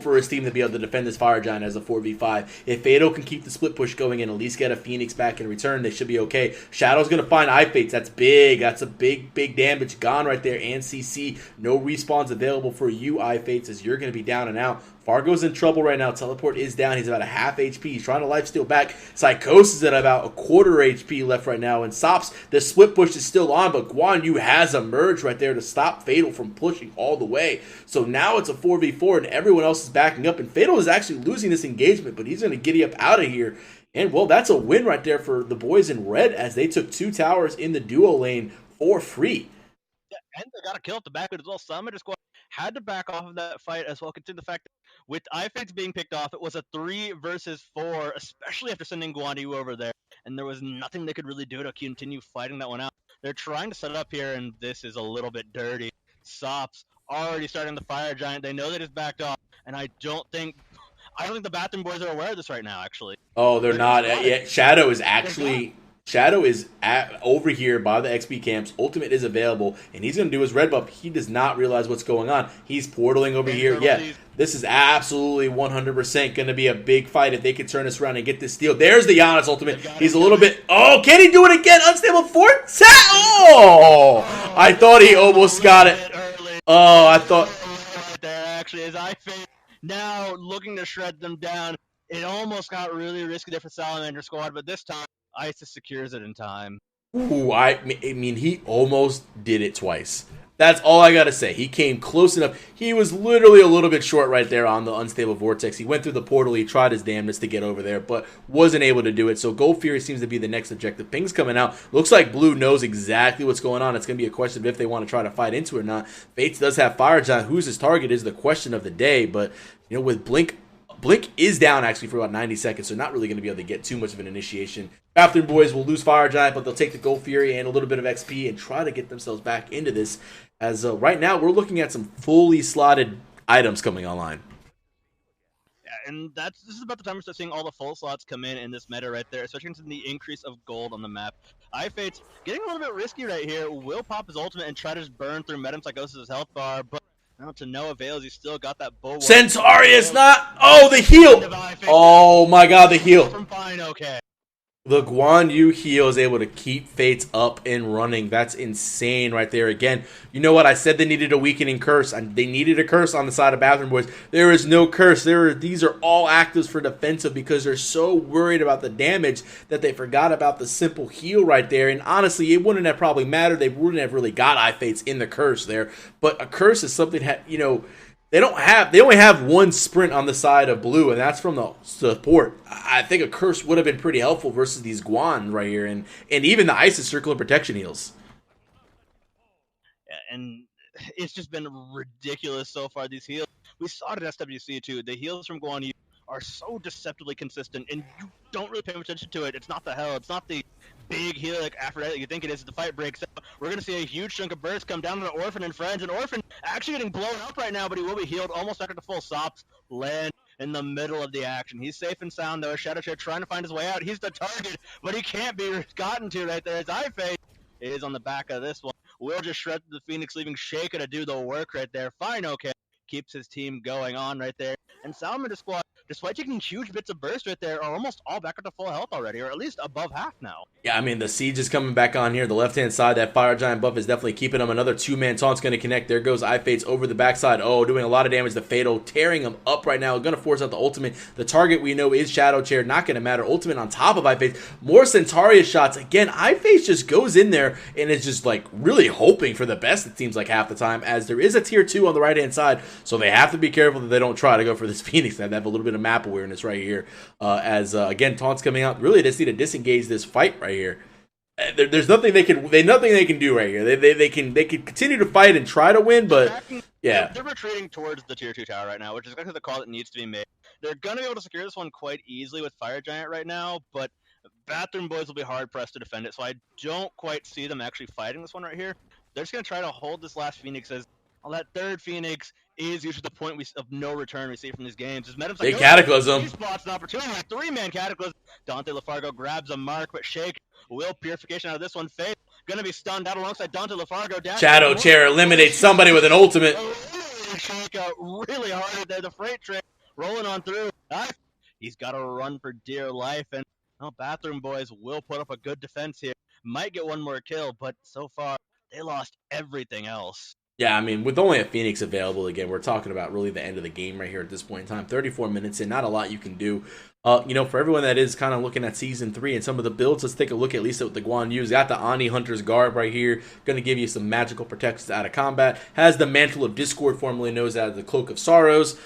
for his team to be able to defend this Fire Giant as a 4v5. If Fado can keep the split push going and at least get a Phoenix back in return, they should be okay. Shadow's going to find Fates. That's big. That's a big damage gone right there. And CC, no respawns available for you, Fates, as you're going to be down and out. Fargo's in trouble right now. Teleport is down. He's about a half HP. He's trying to lifesteal back. Psychosis at about a quarter HP left right now. And Sops, the split push is still on, but Guan Yu has emerged right there to stop Fatal from pushing all the way. So now it's a 4v4 and everyone else is backing up. And Fatal is actually losing this engagement, but he's going to giddy up out of here. And, well, that's a win right there for the boys in red as they took 2 towers in the duo lane for free. Yeah, and they got a kill at the back as well. Salamander squad had to back off of that fight as well, considering the fact that with iFix being picked off, it was a 3 versus 4, especially after sending Guan Yu over there, and there was nothing they could really do to continue fighting that one out. They're trying to set up here, and this is a little bit dirty. Sops already starting the Fire Giant. They know they just backed off, and I don't think the Bathroom Boys are aware of this right now, actually. Oh, they're not. Yeah, Shadow is over here by the XP camps. Ultimate is available, and he's going to do his red buff. He does not realize what's going on. He's portaling over here. Yeah, this is absolutely 100% going to be a big fight if they can turn this around and get this steal. There's the Giannis ultimate. He's a little bit... Oh, can he do it again? Unstable fort? Oh! I thought he almost got it. Oh, I thought... There actually is iFix now looking to shred them down. It almost got really risky there for Salamander squad, but this time ISIS secures it in time. Ooh, I mean, he almost did it twice. That's all I gotta say. He came close enough. He was literally a little bit short right there on the unstable vortex. He went through the portal. He tried his damnedest to get over there, but wasn't able to do it. So Gold Fury seems to be the next objective. Ping's coming out. Looks like Blue knows exactly what's going on. It's going to be a question of if they want to try to fight into it or not. Fates does have Fire Giant. Who's his target is the question of the day, but you know, with Blink is down actually for about 90 seconds, so not really going to be able to get too much of an initiation. Bathroom Boys will lose Fire Giant, but they'll take the Gold Fury and a little bit of XP and try to get themselves back into this. As right now, we're looking at some fully slotted items coming online. Yeah, and this is about the time we start seeing all the full slots come in this meta right there, especially considering the increase of gold on the map. iFates getting a little bit risky right here. Will pop his ultimate and try to just burn through Medum Psychosis' health bar, but to no avail. He's still got that bulwark. Centaurius not... Oh, the heal! Oh my god, the heal. From fine, okay. The Guan Yu heal is able to keep Fates up and running. That's insane right there. Again, you know what? I said they needed a weakening curse. And they needed a curse on the side of Bathroom Boys. There is no curse. These are all actives for defensive because they're so worried about the damage that they forgot about the simple heal right there. And honestly, it wouldn't have probably mattered. They wouldn't have really got Fates in the curse there. But a curse is something that, you know... They only have one sprint on the side of Blue, and that's from the support. I think a curse would have been pretty helpful versus these Guan right here, and even the Isis Circle of Protection heals. Yeah, and it's just been ridiculous so far, these heals. We saw it at SWC too. The heals from Guan Yu are so deceptively consistent, and you don't really pay much attention to it. It's not the hell. It's not the big heal like Aphrodite you think it is. The fight breaks up. We're going to see a huge chunk of burst come down to the Orphan and Friends. And Orphan actually getting blown up right now, but he will be healed almost back to full. Sops land in the middle of the action. He's safe and sound, though. Shadow Chair trying to find his way out. He's the target, but he can't be gotten to right there. As iFace is on the back of this one. Will just shred the Phoenix, leaving Shaker to do the work right there. Fine, okay. Keeps his team going on right there. And Salamander squad, despite taking huge bits of burst right there, are almost all back up to full health already, or at least above half now. Yeah, I mean, the Siege is coming back on here. The left-hand side, that Fire Giant buff is definitely keeping him. Another two-man taunt's going to connect. There goes iFates over the backside. Oh, doing a lot of damage to Fatal, tearing him up right now. Going to force out the ultimate. The target we know is Shadow Chair. Not going to matter. Ultimate on top of iFates. More Centaurius shots. Again, iFates just goes in there and is just like really hoping for the best, it seems like half the time, as there is a tier 2 on the right-hand side, so they have to be careful that they don't try to go for this Phoenix. They have a little bit of map awareness right here. Again, taunts coming out. Really just need to disengage this fight right here. There's nothing they can do right here. They can continue to fight and try to win, but yeah, they're retreating towards the tier 2 tower right now, which is exactly the call that needs to be made. They're gonna be able to secure this one quite easily with Fire Giant right now, but Bathroom Boys will be hard pressed to defend it. So I don't quite see them actually fighting this one right here. They're just gonna try to hold this last Phoenix as that third Phoenix is usually the point of no return we see from these games. As Medivh's Big like, Cataclysm. he spots an opportunity, a 3-man Cataclysm. Dante LaFargo grabs a mark, but Shake will purification out of this one. Fate gonna be stunned out alongside Dante LaFargo. Shadow Chair eliminates somebody with an ultimate. Shake out really hard there. The freight train rolling on through. He's got to run for dear life, and Bathroom Boys will put up a good defense here. Might get one more kill, but so far they lost everything else. Yeah, I mean, with only a Phoenix available, again, we're talking about really the end of the game right here at this point in time. 34 minutes in, not a lot you can do. For everyone that is kind of looking at Season 3 and some of the builds, let's take a look at least at the Guan Yu's. Got the Ani Hunter's Garb right here. Going to give you some magical protections out of combat. Has the Mantle of Discord, formerly known as the Cloak of Sorrows.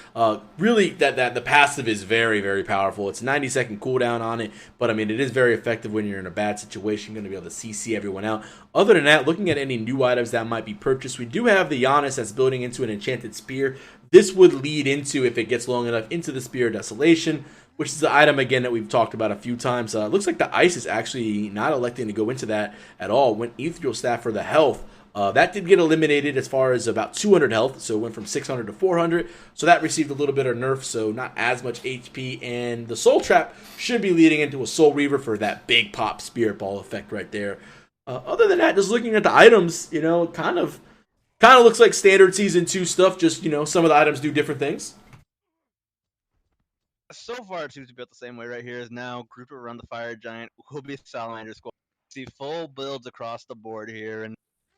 Really, that the passive is very, very powerful. It's 90-second cooldown on it, but I mean, it is very effective when you're in a bad situation. You're going to be able to CC everyone out. Other than that, looking at any new items that might be purchased, we do have the Giannis that's building into an Enchanted Spear. This would lead into, if it gets long enough, into the Spear of Desolation, which is the item, again, that we've talked about a few times. Looks like the Ice is actually not electing to go into that at all. Went Ethereal Staff for the health. That did get eliminated as far as about 200 health, so it went from 600 to 400. So that received a little bit of nerf, so not as much HP. And the Soul Trap should be leading into a Soul Reaver for that big pop Spirit Ball effect right there. Other than that, just looking at the items, kind of looks like standard Season 2 stuff. Just, some of the items do different things. So far, it seems to be built the same way right here. Is now grouped around the Fire Giant, will be Salamander squad. See full builds across the board here, and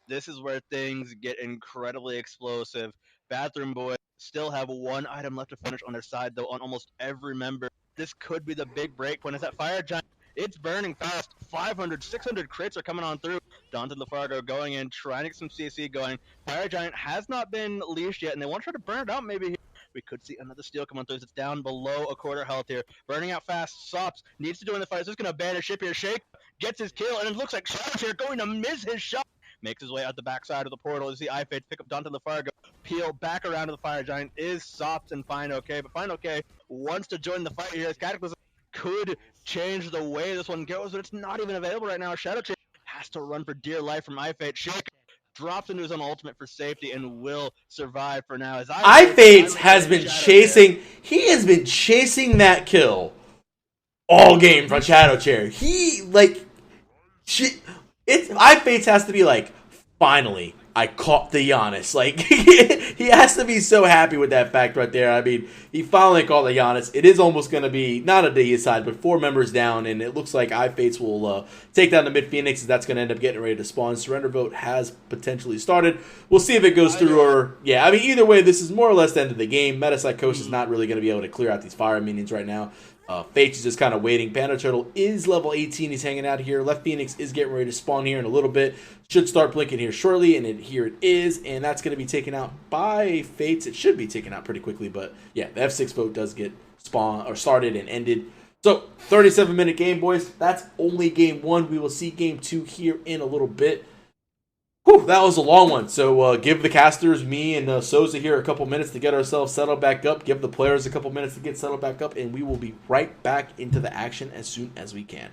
this is where things get incredibly explosive. Bathroom Boys still have one item left to finish on their side, though, on almost every member. This could be the big break point. Is that Fire Giant? It's burning fast. 500, 600 crits are coming on through. Dante LaFargo going in, trying to get some CC going. Fire Giant has not been leashed yet, and they want to try to burn it out maybe here. We could see another steal come on through. It's down below a quarter health here. Burning out fast. Sops needs to join the fight. So he's going to abandon ship here. Shake gets his kill, and it looks like Shadow Chair going to miss his shot. Makes his way out the backside of the portal. You see iFade pick up Dante LaFargo. Peel back around to the Fire Giant. Is Sops and Fine OK. But Fine OK wants to join the fight here. As Cataclysm could change the way this one goes, but it's not even available right now. Shadow Chair has to run for dear life from iFade. Shake drops into his own ultimate for safety and will survive for now. As iFade has been chasing. He has been chasing that kill all game from Shadow Chair. iFates has to be like, finally, I caught the Giannis. Like, he has to be so happy with that fact right there. I mean, he finally caught the Giannis. It is almost going to be, not a deicide, but 4 members down, and it looks like iFates will take down the mid-Phoenix, and that's going to end up getting ready to spawn. Surrender vote has potentially started. We'll see if it goes through, or, yeah, I mean, either way, this is more or less the end of the game. Metapsychosis is not really going to be able to clear out these fire minions right now. Fates is just kind of waiting. Panda Turtle is level 18. He's hanging out here. Left Phoenix is getting ready to spawn here in a little bit. Should start blinking here shortly, and here it is. And that's going to be taken out by Fates. It should be taken out pretty quickly, but yeah, the F6 vote does get started and ended. So, 37-minute game, boys. That's only game 1. We will see game 2 here in a little bit. Whew, that was a long one. So give the casters, me and Soza here a couple minutes to get ourselves settled back up. Give the players a couple minutes to get settled back up. And we will be right back into the action as soon as we can.